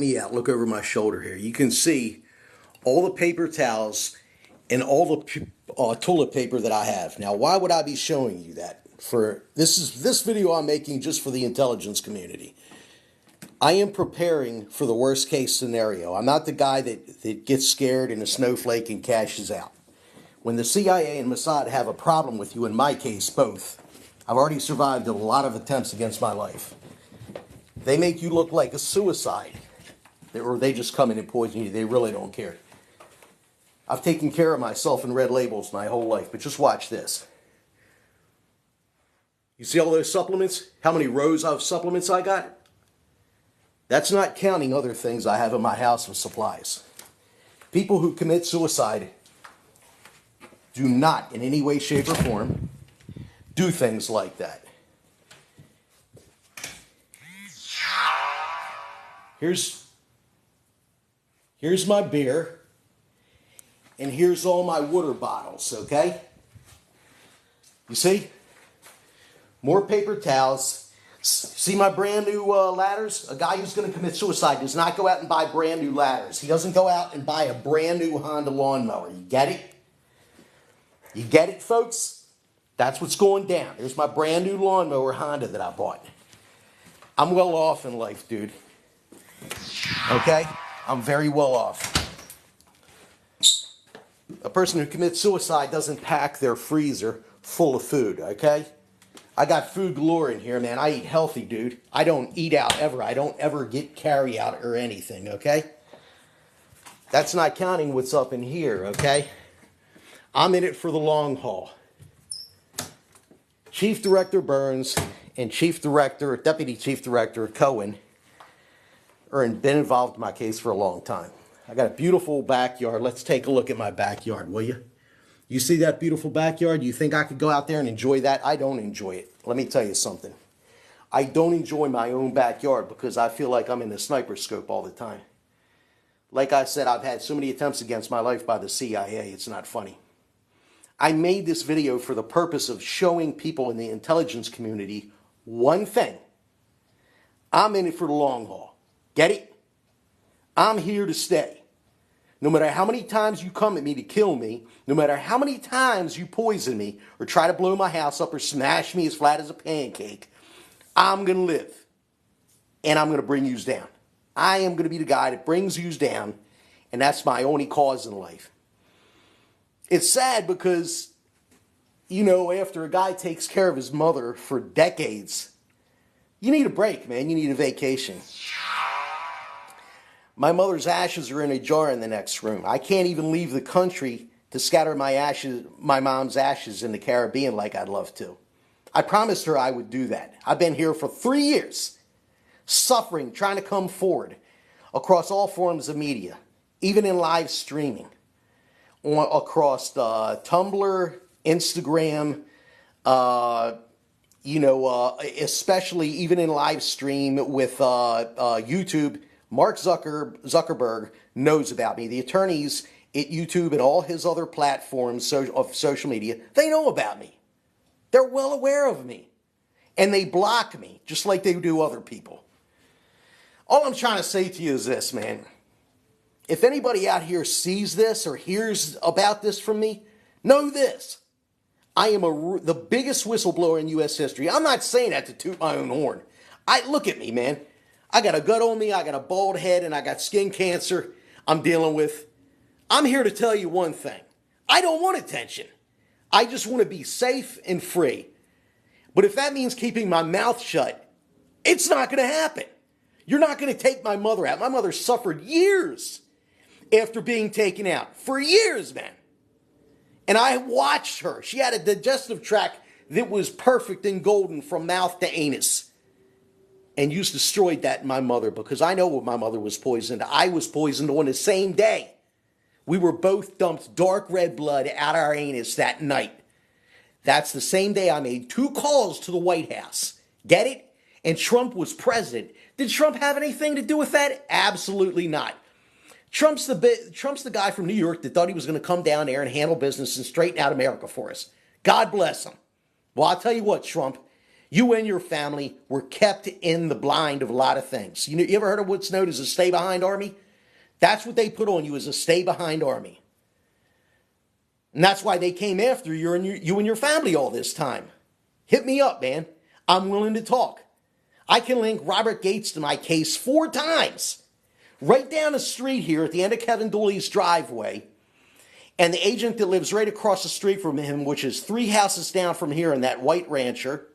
me out. Look over my shoulder here. You can see all the paper towels and all the toilet paper that I have. Now, why would I be showing you that? This video I'm making just for the intelligence community. I am preparing for the worst case scenario. I'm not the guy that gets scared in a snowflake and cashes out. When the CIA and Mossad have a problem with you, in my case, both, I've already survived a lot of attempts against my life. They make you look like a suicide, or they just come in and poison you. They really don't care. I've taken care of myself in red labels my whole life, but just watch this. You see all those supplements? How many rows of supplements I got? That's not counting other things I have in my house of supplies. People who commit suicide do not, in any way, shape, or form, do things like that. Here's my beer, and here's all my water bottles, okay? You see? More paper towels. See my brand new ladders? A guy who's going to commit suicide does not go out and buy brand new ladders. He doesn't go out and buy a brand new Honda lawnmower. You get it? You get it, folks? That's what's going down. Here's my brand new lawnmower Honda that I bought. I'm well off in life, dude. Okay? I'm very well off. A person who commits suicide doesn't pack their freezer full of food, okay? I got food galore in here, man. I eat healthy, dude. I don't eat out ever. I don't ever get carry out or anything, okay? That's not counting what's up in here, okay? I'm in it for the long haul. Chief Director Burns and Deputy Chief Director Cohen been involved in my case for a long time. I got a beautiful backyard. Let's take a look at my backyard, will you? You see that beautiful backyard? You think I could go out there and enjoy that? I don't enjoy it. Let me tell you something. I don't enjoy my own backyard because I feel like I'm in a sniper scope all the time. Like I said, I've had so many attempts against my life by the CIA, it's not funny. I made this video for the purpose of showing people in the intelligence community one thing. I'm in it for the long haul. Get it? I'm here to stay. No matter how many times you come at me to kill me, no matter how many times you poison me or try to blow my house up or smash me as flat as a pancake, I'm going to live. And I'm going to bring yous down. I am going to be the guy that brings yous down, and that's my only cause in life. It's sad because, you know, after a guy takes care of his mother for decades, you need a break, man. You need a vacation. My mother's ashes are in a jar in the next room. I can't even leave the country to scatter my mom's ashes in the Caribbean like I'd love to. I promised her I would do that. I've been here for 3 years, suffering, trying to come forward across all forms of media, even in live streaming, across Tumblr, Instagram, especially even in live stream with YouTube. Mark Zuckerberg knows about me. The attorneys at YouTube and all his other platforms of social media, they know about me. They're well aware of me. And they block me, just like they do other people. All I'm trying to say to you is this, man. If anybody out here sees this or hears about this from me, know this. I am the biggest whistleblower in U.S. history. I'm not saying that to toot my own horn. Look at me, man. I got a gut on me, I got a bald head, and I got skin cancer I'm dealing with. I'm here to tell you one thing. I don't want attention. I just want to be safe and free. But if that means keeping my mouth shut, it's not going to happen. You're not going to take my mother out. My mother suffered years after being taken out. For years, man. And I watched her. She had a digestive tract that was perfect and golden from mouth to anus. And you destroyed that in my mother because I know what my mother was poisoned. I was poisoned on the same day. We were both dumped dark red blood out our anus that night. That's the same day I made 2 calls to the White House. Get it? And Trump was president. Did Trump have anything to do with that? Absolutely not. Trump's the guy from New York that thought he was going to come down there and handle business and straighten out America for us. God bless him. Well, I'll tell you what, Trump. You and your family were kept in the blind of a lot of things. You ever heard of what's known as a stay behind army? That's what they put on you, as a stay behind army. And that's why they came after you and your family all this time. Hit me up, man. I'm willing to talk. I can link Robert Gates to my case 4 times. Right down the street here at the end of Kevin Dooley's driveway. And the agent that lives right across the street from him, which is 3 houses down from here in that white rancher.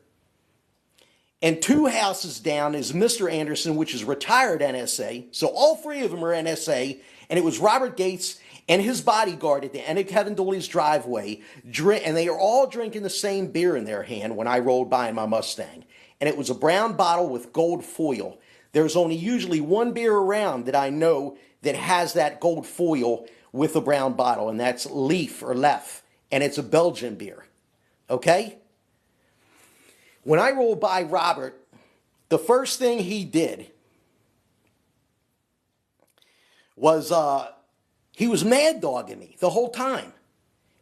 And 2 houses down is Mr. Anderson, which is retired NSA. So all 3 of them are NSA. And it was Robert Gates and his bodyguard at the end of Kevin Dooley's driveway. And they are all drinking the same beer in their hand when I rolled by in my Mustang. And it was a brown bottle with gold foil. There's only usually 1 beer around that I know that has that gold foil with a brown bottle. And that's Leaf or Lef. And it's a Belgian beer. Okay? When I rolled by Robert, the first thing he did was he was mad dogging me the whole time.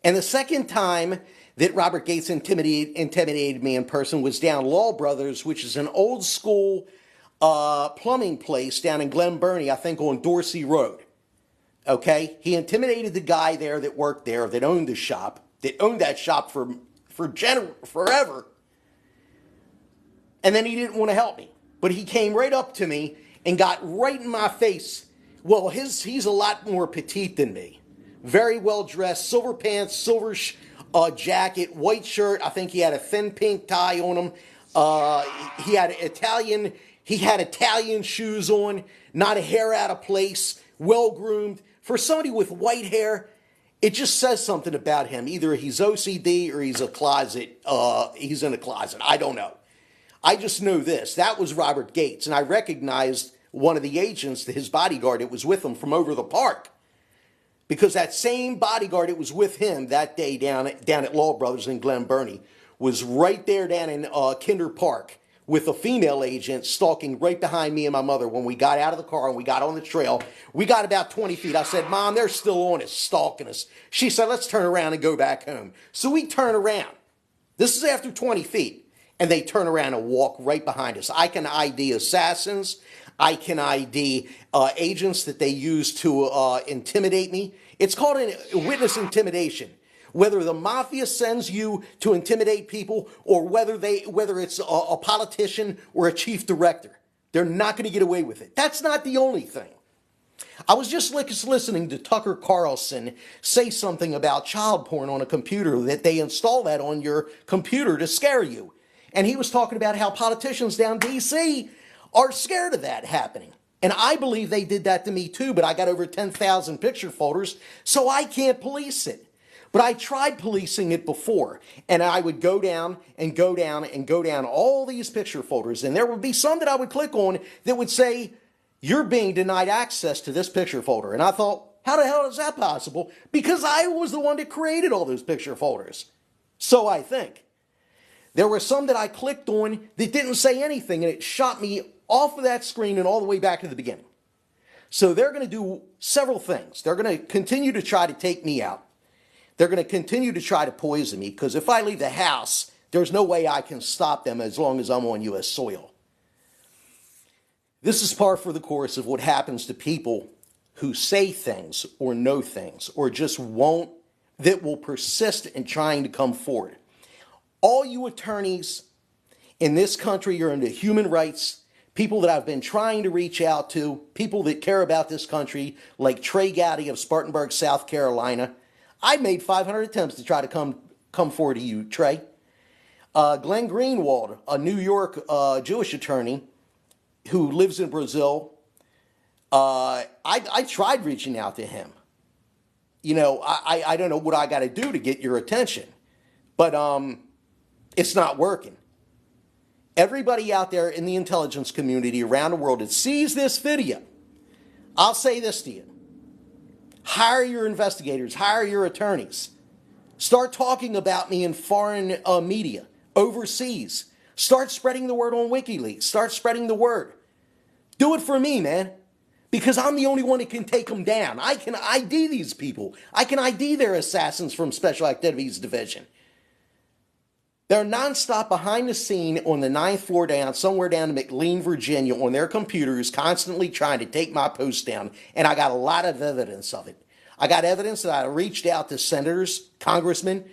And the second time that Robert Gates intimidated me in person was down Law Brothers, which is an old school plumbing place down in Glen Burnie, I think on Dorsey Road. Okay? He intimidated the guy there that worked there, that owned the shop, that owned that shop forever. And then he didn't want to help me. But he came right up to me and got right in my face. Well, he's a lot more petite than me. Very well dressed, silver pants, silver jacket, white shirt. I think he had a thin pink tie on him. He had Italian shoes on, not a hair out of place, well groomed. For somebody with white hair, it just says something about him. Either he's OCD or he's in a closet. I don't know. I just know this. That was Robert Gates, and I recognized one of the agents, his bodyguard that was with him from over the park. Because that same bodyguard that was with him that day down at Law Brothers in Glen Burnie was right there down in Kinder Park with a female agent stalking right behind me and my mother when we got out of the car and we got on the trail. We got about 20 feet. I said, Mom, they're still on us, stalking us. She said, let's turn around and go back home. So we turn around. This is after 20 feet. And they turn around and walk right behind us. I can ID assassins. I can ID agents that they use to intimidate me. It's called a witness intimidation. Whether the mafia sends you to intimidate people or whether it's a politician or a chief director, they're not going to get away with it. That's not the only thing. I was just listening to Tucker Carlson say something about child porn on a computer, that they install that on your computer to scare you. And he was talking about how politicians down D.C. are scared of that happening. And I believe they did that to me too, but I got over 10,000 picture folders, so I can't police it. But I tried policing it before, and I would go down and go down and go down all these picture folders, and there would be some that I would click on that would say, you're being denied access to this picture folder. And I thought, how the hell is that possible? Because I was the one that created all those picture folders. So I think. There were some that I clicked on that didn't say anything, and it shot me off of that screen and all the way back to the beginning. So they're going to do several things. They're going to continue to try to take me out. They're going to continue to try to poison me, because if I leave the house, there's no way I can stop them as long as I'm on U.S. soil. This is par for the course of what happens to people who say things or know things or just that will persist in trying to come forward. All you attorneys in this country are into human rights, people that I've been trying to reach out to, people that care about this country, like Trey Gowdy of Spartanburg, South Carolina. I made 500 attempts to try to come forward to you, Trey. Glenn Greenwald, a New York Jewish attorney who lives in Brazil, I tried reaching out to him. I don't know what I got to do to get your attention, but it's not working. Everybody out there in the intelligence community around the world that sees this video, I'll say this to you. Hire your investigators, hire your attorneys. Start talking about me in foreign media, overseas. Start spreading the word on WikiLeaks. Start spreading the word. Do it for me, man. Because I'm the only one that can take them down. I can ID these people. I can ID their assassins from Special Activities Division. They're nonstop behind the scene on the ninth floor down, somewhere down in McLean, Virginia, on their computers, constantly trying to take my post down. And I got a lot of evidence of it. I got evidence that I reached out to senators, congressmen,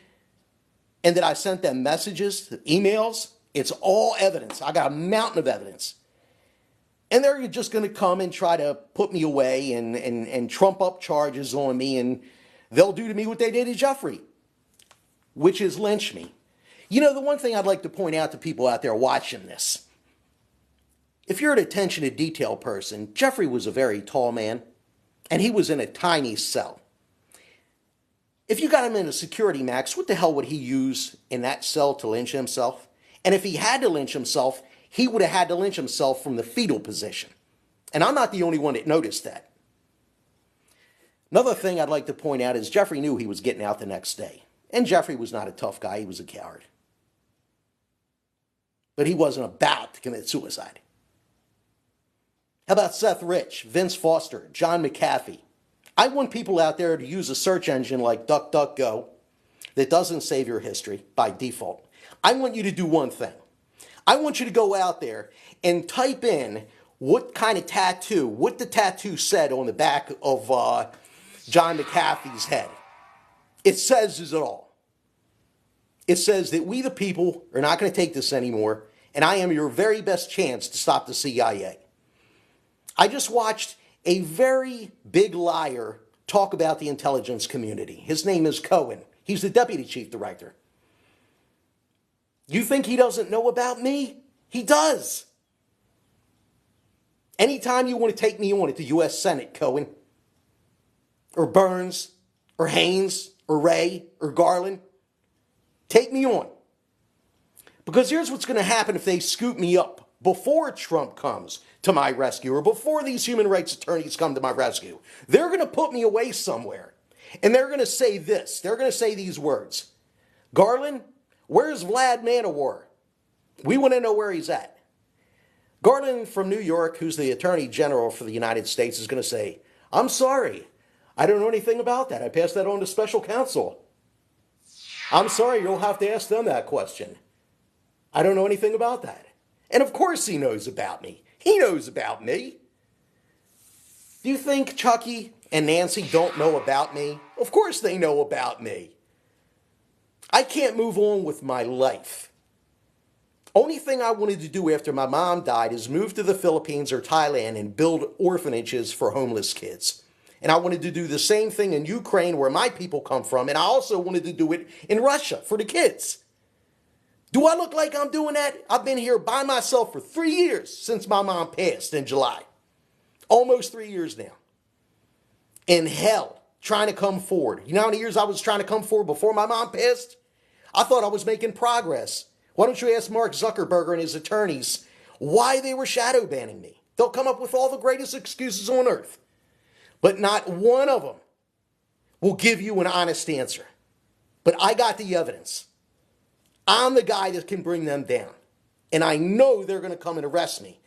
and that I sent them messages, emails. It's all evidence. I got a mountain of evidence. And they're just going to come and try to put me away and trump up charges on me. And they'll do to me what they did to Jeffrey, which is lynch me. You know, the one thing I'd like to point out to people out there watching this, if you're an attention to detail person, Jeffrey was a very tall man, and he was in a tiny cell. If you got him in a security max, what the hell would he use in that cell to lynch himself? And if he had to lynch himself, he would have had to lynch himself from the fetal position. And I'm not the only one that noticed that. Another thing I'd like to point out is Jeffrey knew he was getting out the next day. And Jeffrey was not a tough guy, he was a coward. But he wasn't about to commit suicide. How about Seth Rich, Vince Foster, John McAfee? I want people out there to use a search engine like DuckDuckGo that doesn't save your history by default. I want you to do one thing. I want you to go out there and type in what kind of tattoo, what the tattoo said on the back of John McAfee's head. It says it all. It says that we the people are not going to take this anymore, and I am your very best chance to stop the CIA. I just watched a very big liar talk about the intelligence community. His name is Cohen. He's the deputy chief director. You think he doesn't know about me? He does. Anytime you want to take me on at the U.S. Senate, Cohen, or Burns, or Haynes, or Wray, or Garland, take me on. Because here's what's going to happen if they scoop me up before Trump comes to my rescue, or before these human rights attorneys come to my rescue. They're going to put me away somewhere. And they're going to say this. They're going to say these words. Garland, where's Vlad Manowar? We want to know where he's at. Garland from New York, who's the Attorney General for the United States, is going to say, I'm sorry. I don't know anything about that. I passed that on to special counsel. I'm sorry, you'll have to ask them that question. I don't know anything about that. And of course he knows about me. He knows about me. Do you think Chucky and Nancy don't know about me? Of course they know about me. I can't move on with my life. Only thing I wanted to do after my mom died is move to the Philippines or Thailand and build orphanages for homeless kids. And I wanted to do the same thing in Ukraine, where my people come from, and I also wanted to do it in Russia for the kids. Do I look like I'm doing that? I've been here by myself for 3 years since my mom passed in July. Almost 3 years now. In hell, trying to come forward. You know how many years I was trying to come forward before my mom passed? I thought I was making progress. Why don't you ask Mark Zuckerberg and his attorneys why they were shadow banning me? They'll come up with all the greatest excuses on earth. But not one of them will give you an honest answer. But I got the evidence. I'm the guy that can bring them down. And I know they're going to come and arrest me.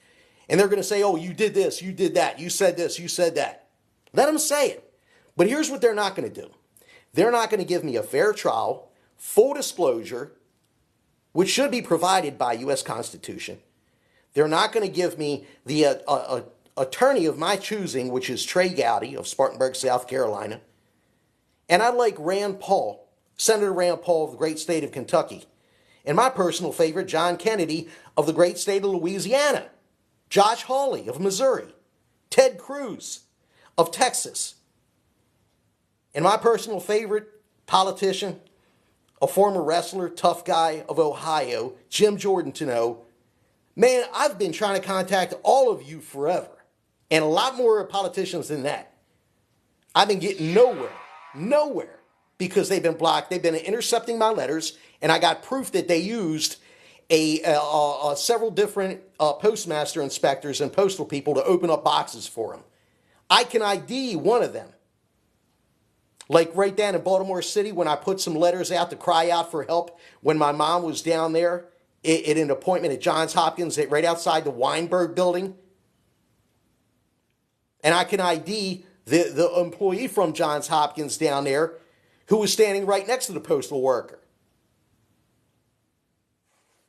And they're going to say, oh, you did this, you did that, you said this, you said that. Let them say it. But here's what they're not going to do. They're not going to give me a fair trial, full disclosure, which should be provided by U.S. Constitution. They're not going to give me the attorney of my choosing, which is Trey Gowdy of Spartanburg, South Carolina. And I like Rand Paul, Senator Rand Paul of the great state of Kentucky. And my personal favorite, John Kennedy of the great state of Louisiana. Josh Hawley of Missouri. Ted Cruz of Texas. And my personal favorite politician, a former wrestler, tough guy of Ohio, Jim Jordan to know. Man, I've been trying to contact all of you forever. And a lot more politicians than that. I've been getting nowhere, because they've been blocked. They've been intercepting my letters, and I got proof that they used several different postmaster inspectors and postal people to open up boxes for them. I can ID one of them. Like right down in Baltimore City, when I put some letters out to cry out for help when my mom was down there at an appointment at Johns Hopkins right outside the Weinberg building. And I can ID the employee from Johns Hopkins down there who was standing right next to the postal worker.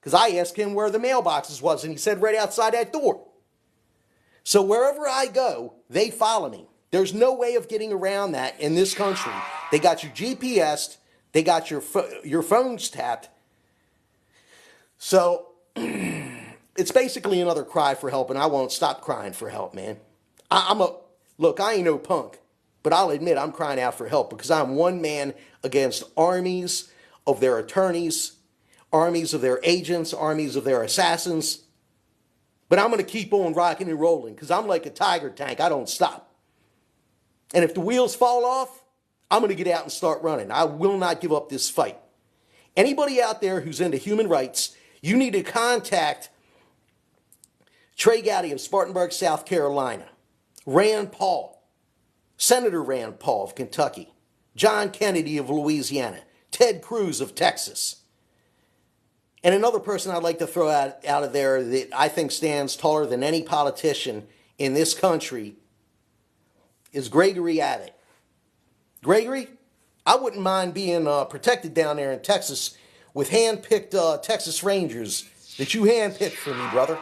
because I asked him where the mailboxes was, and he said right outside that door. So wherever I go, they follow me. There's no way of getting around that in this country. They got you GPSed. They got your phones tapped. So it's basically another cry for help, and I won't stop crying for help, man. Look, I ain't no punk, but I'll admit I'm crying out for help because I'm one man against armies of their attorneys, armies of their agents, armies of their assassins. But I'm going to keep on rocking and rolling because I'm like a tiger tank. I don't stop. And if the wheels fall off, I'm going to get out and start running. I will not give up this fight. Anybody out there who's into human rights, you need to contact Trey Gowdy of Spartanburg, South Carolina, Rand Paul, Senator Rand Paul of Kentucky, John Kennedy of Louisiana, Ted Cruz of Texas. And another person I'd like to throw out of there that I think stands taller than any politician in this country is Gregory Abbott. Gregory, I wouldn't mind being protected down there in Texas with hand-picked Texas Rangers that you hand-picked for me, brother.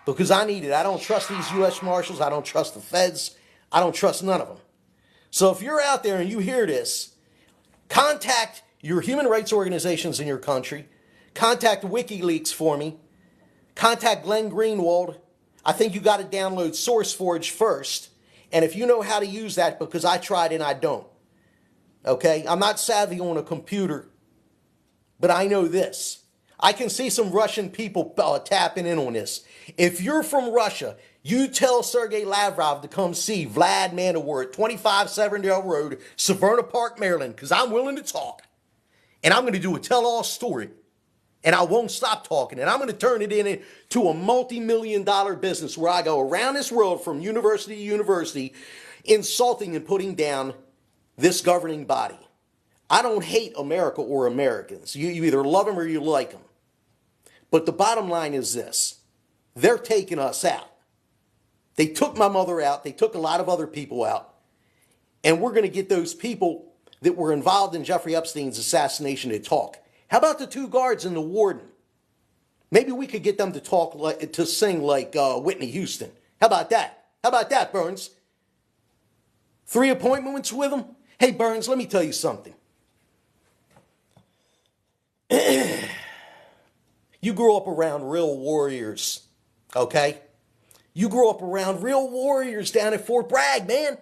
Because I need it. I don't trust these U.S. Marshals. I don't trust the feds. I don't trust none of them. So if you're out there and you hear this, contact your human rights organizations in your country. Contact WikiLeaks for me. Contact Glenn Greenwald. I think you got to download SourceForge first. And if you know how to use that, because I tried and I don't. Okay? I'm not savvy on a computer, but I know this. I can see some Russian people tapping in on this. If you're from Russia, you tell Sergei Lavrov to come see Vlad Manowar at 25 Severdale Road, Severna Park, Maryland, because I'm willing to talk. And I'm going to do a tell-all story. And I won't stop talking. And I'm going to turn it into a multi-million-dollar business where I go around this world from university to university insulting and putting down this governing body. I don't hate America or Americans. You either love them or you like them. But the bottom line is this. They're taking us out. They took my mother out. They took a lot of other people out. And we're going to get those people that were involved in Jeffrey Epstein's assassination to talk. How about the 2 guards and the warden? Maybe we could get them to talk, to sing like Whitney Houston. How about that? How about that, Burns? 3 appointments with them? Hey, Burns, let me tell you something. You grew up around real warriors, okay? You grew up around real warriors down at Fort Bragg, man.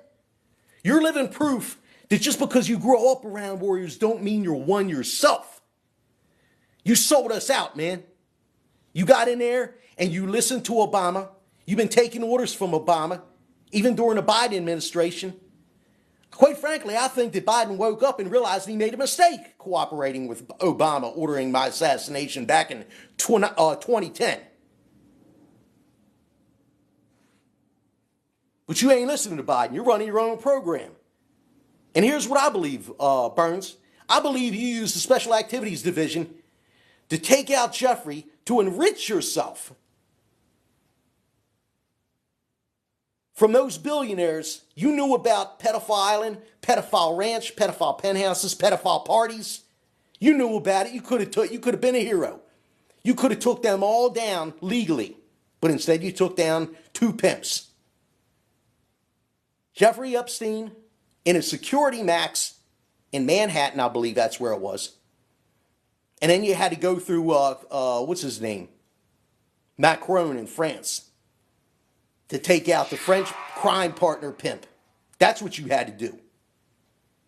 You're living proof that just because you grow up around warriors don't mean you're one yourself. You sold us out, man. You got in there and you listened to Obama. You've been taking orders from Obama, even during the Biden administration. Quite frankly, I think that Biden woke up and realized he made a mistake cooperating with Obama, ordering my assassination back in 2010. But you ain't listening to Biden. You're running your own program. And here's what I believe, Burns. I believe you used the Special Activities Division to take out Jeffrey to enrich yourself from those billionaires. You knew about Pedophile Island, Pedophile Ranch, Pedophile Penthouses, Pedophile Parties. You knew about it. You could have been a hero. You could have took them all down legally, but instead you took down 2 pimps. Jeffrey Epstein in a security max in Manhattan, I believe that's where it was. And then you had to go through, what's his name? Macron in France to take out the French crime partner pimp. That's what you had to do.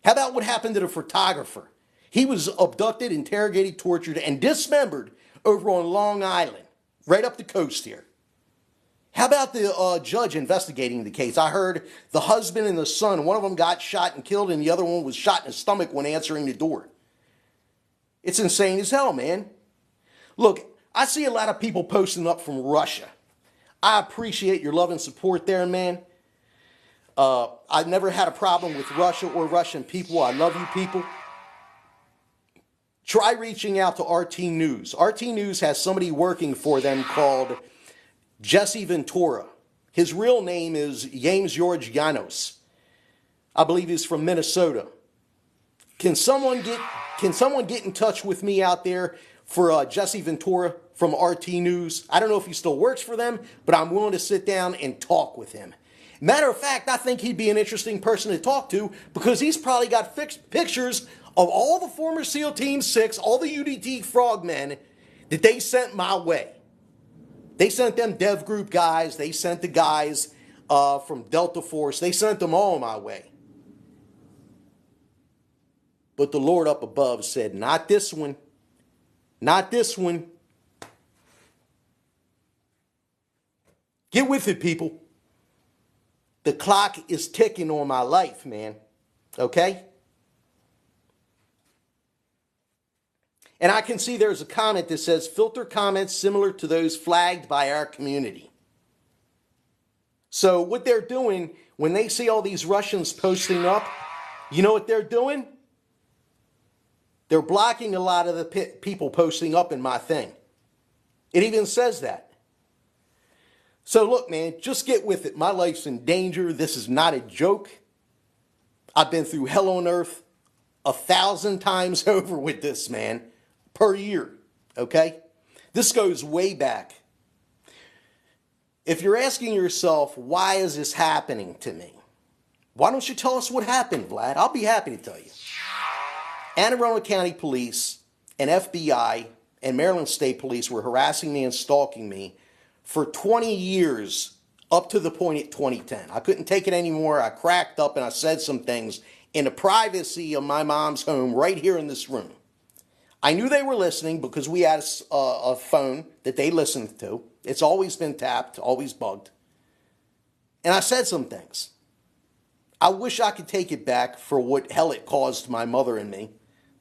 How about what happened to the photographer? He was abducted, interrogated, tortured, and dismembered over on Long Island, right up the coast here. How about the judge investigating the case? I heard the husband and the son, one of them got shot and killed, and the other one was shot in the stomach when answering the door. It's insane as hell, man. Look, I see a lot of people posting up from Russia. I appreciate your love and support there, man. I've never had a problem with Russia or Russian people. I love you people. Try reaching out to RT News. RT News has somebody working for them called Jesse Ventura. His real name is James George Janos. I believe he's from Minnesota. Can someone get in touch with me out there for Jesse Ventura from RT News. I don't know if he still works for them, but I'm willing to sit down and talk with him. Matter of fact, I think he'd be an interesting person to talk to because he's probably got pictures of all the former SEAL Team 6, all the UDT frogmen that they sent my way. They sent them Dev Group guys. They sent the guys from Delta Force. They sent them all my way. But the Lord up above said, not this one. Not this one. Get with it, people. The clock is ticking on my life, man. Okay? And I can see there's a comment that says, filter comments similar to those flagged by our community. So what they're doing, when they see all these Russians posting up, you know what they're doing? They're blocking a lot of the people posting up in my thing. It even says that. So look, man, just get with it. My life's in danger. This is not a joke. I've been through hell on earth 1,000 times over with this, man, per year, okay? This goes way back. If you're asking yourself, why is this happening to me? Why don't you tell us what happened, Vlad? I'll be happy to tell you. Anne Arundel County Police and FBI and Maryland State Police were harassing me and stalking me for 20 years up to the point at 2010. I couldn't take it anymore. I cracked up and I said some things in the privacy of my mom's home right here in this room. I knew they were listening because we had a phone that they listened to. It's always been tapped, always bugged. And I said some things. I wish I could take it back for what hell it caused my mother and me,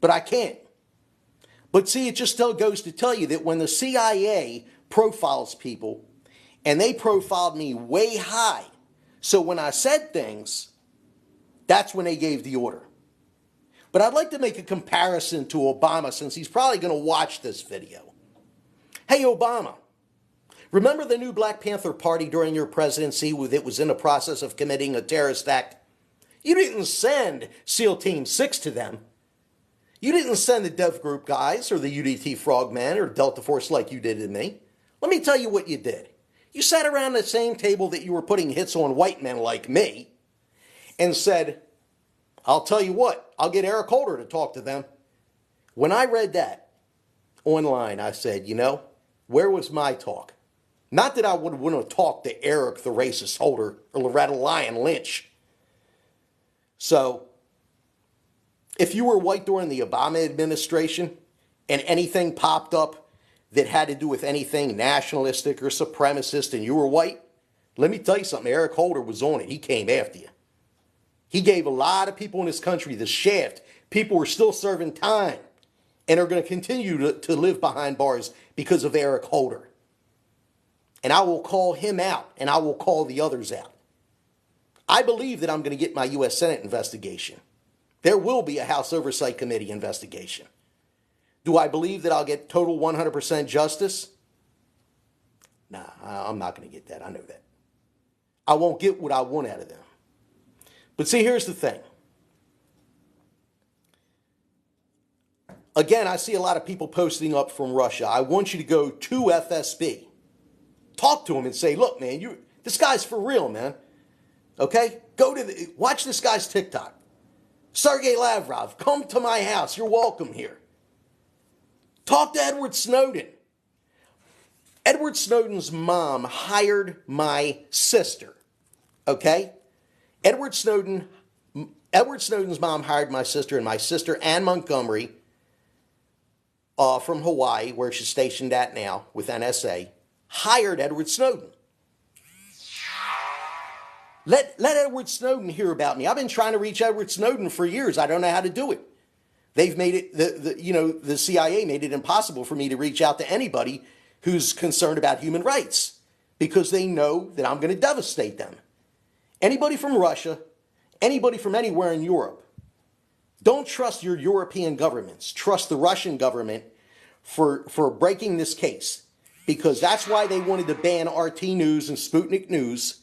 but I can't. But see, it just still goes to tell you that when the CIA profiles people, and they profiled me way high, so when I said things, that's when they gave the order. But I'd like to make a comparison to Obama since he's probably going to watch this video. Hey, Obama, remember the new Black Panther Party during your presidency that was in the process of committing a terrorist act? You didn't send SEAL Team 6 to them. You didn't send the Dev Group guys or the UDT Frogmen or Delta Force like you did to me. Let me tell you what you did. You sat around the same table that you were putting hits on white men like me and said, I'll tell you what, I'll get Eric Holder to talk to them. When I read that online, I said, you know, where was my talk? Not that I would want to talk to Eric the racist Holder or Loretta Lyon Lynch. So, if you were white during the Obama administration and anything popped up that had to do with anything nationalistic or supremacist and you were white, let me tell you something, Eric Holder was on it. He came after you. He gave a lot of people in this country the shaft. People were still serving time and are going to continue to live behind bars because of Eric Holder. And I will call him out and I will call the others out. I believe that I'm going to get my U.S. Senate investigation. There will be a House Oversight Committee investigation. Do I believe that I'll get total 100% justice? Nah, I'm not going to get that. I know that. I won't get what I want out of them. But see, here's the thing. Again, I see a lot of people posting up from Russia. I want you to go to FSB. Talk to him and say, look, man, this guy's for real, man. Okay? Watch this guy's TikTok. Sergei Lavrov, come to my house. You're welcome here. Talk to Edward Snowden. Edward Snowden's mom hired my sister. Okay? Edward Snowden's mom hired my sister, and my sister, Ann Montgomery, from Hawaii, where she's stationed at now with NSA, hired Edward Snowden. Let Edward Snowden hear about me. I've been trying to reach Edward Snowden for years. I don't know how to do it. They've made it, the CIA made it impossible for me to reach out to anybody who's concerned about human rights because they know that I'm going to devastate them. Anybody from Russia, anybody from anywhere in Europe, don't trust your European governments. Trust the Russian government for breaking this case because that's why they wanted to ban RT News and Sputnik News,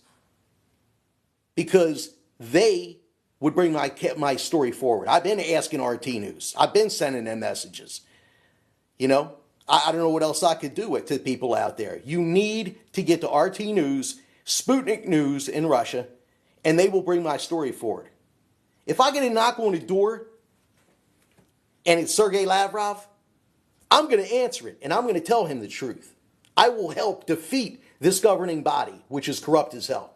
because they would bring my story forward. I've been asking RT News. I've been sending them messages. You know, I don't know what else I could do it to people out there. You need to get to RT News, Sputnik News in Russia, and they will bring my story forward. If I get a knock on the door and it's Sergei Lavrov, I'm going to answer it and I'm going to tell him the truth. I will help defeat this governing body, which is corrupt as hell.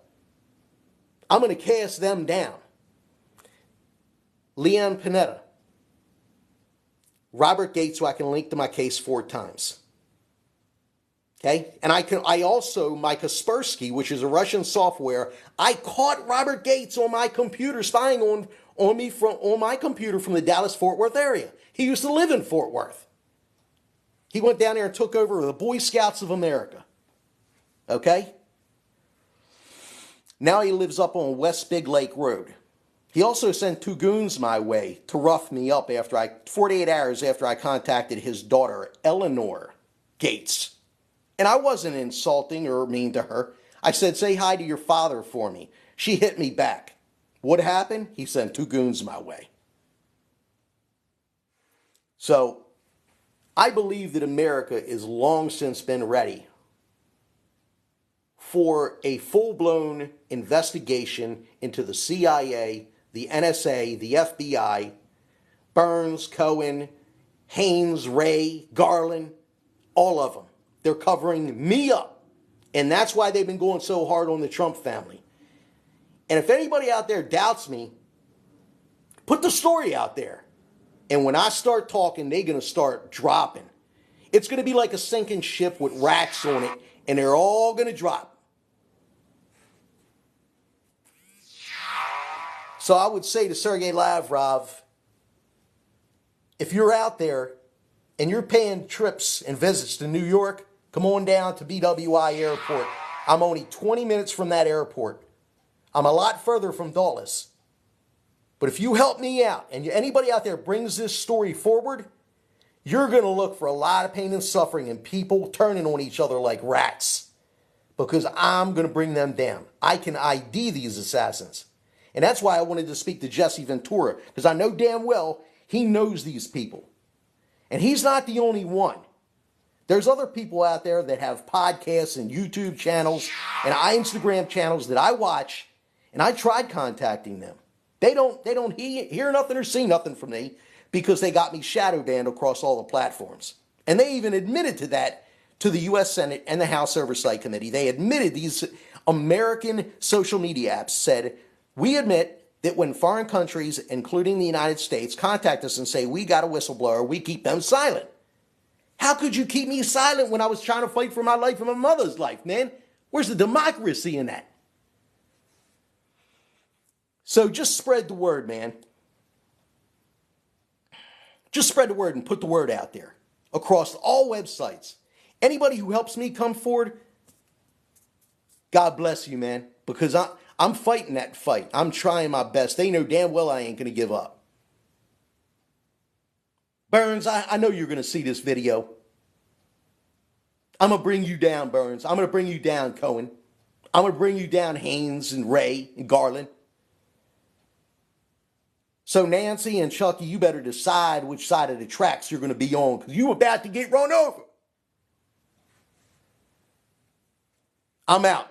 I'm going to cast them down. Leon Panetta, Robert Gates, who I can link to my case 4 times. Okay? And I also, my Kaspersky, which is a Russian software, I caught Robert Gates on my computer, spying on me on my computer from the Dallas-Fort Worth area. He used to live in Fort Worth. He went down there and took over the Boy Scouts of America. Okay? Now he lives up on West Big Lake Road. He also sent 2 goons my way to rough me up 48 hours after I contacted his daughter, Eleanor Gates. And I wasn't insulting or mean to her. I said, say hi to your father for me. She hit me back. What happened? He sent 2 goons my way. So, I believe that America is long since been ready for a full-blown investigation into the CIA, the NSA, the FBI, Burns, Cohen, Haynes, Wray, Garland, all of them. They're covering me up. And that's why they've been going so hard on the Trump family. And if anybody out there doubts me, put the story out there. And when I start talking, they're going to start dropping. It's going to be like a sinking ship with rats on it, and they're all going to drop. So I would say to Sergei Lavrov, if you're out there and you're paying trips and visits to New York, come on down to BWI Airport. I'm only 20 minutes from that airport. I'm a lot further from Dulles. But if you help me out and anybody out there brings this story forward, you're going to look for a lot of pain and suffering and people turning on each other like rats. Because I'm going to bring them down. I can ID these assassins. And that's why I wanted to speak to Jesse Ventura, because I know damn well he knows these people. And he's not the only one. There's other people out there that have podcasts and YouTube channels and Instagram channels that I watch, and I tried contacting them. They don't hear nothing or see nothing from me because they got me shadow banned across all the platforms. And they even admitted to that to the U.S. Senate and the House Oversight Committee. They admitted, these American social media apps said, we admit that when foreign countries, including the United States, contact us and say, we got a whistleblower, we keep them silent. How could you keep me silent when I was trying to fight for my life and my mother's life, man? Where's the democracy in that? So just spread the word, man. Just spread the word and put the word out there across all websites. Anybody who helps me come forward, God bless you, man, because I'm fighting that fight. I'm trying my best. They know damn well I ain't going to give up. Burns, I know you're going to see this video. I'm going to bring you down, Burns. I'm going to bring you down, Cohen. I'm going to bring you down, Haynes and Wray and Garland. So Nancy and Chucky, you better decide which side of the tracks you're going to be on, because you're about to get run over. I'm out.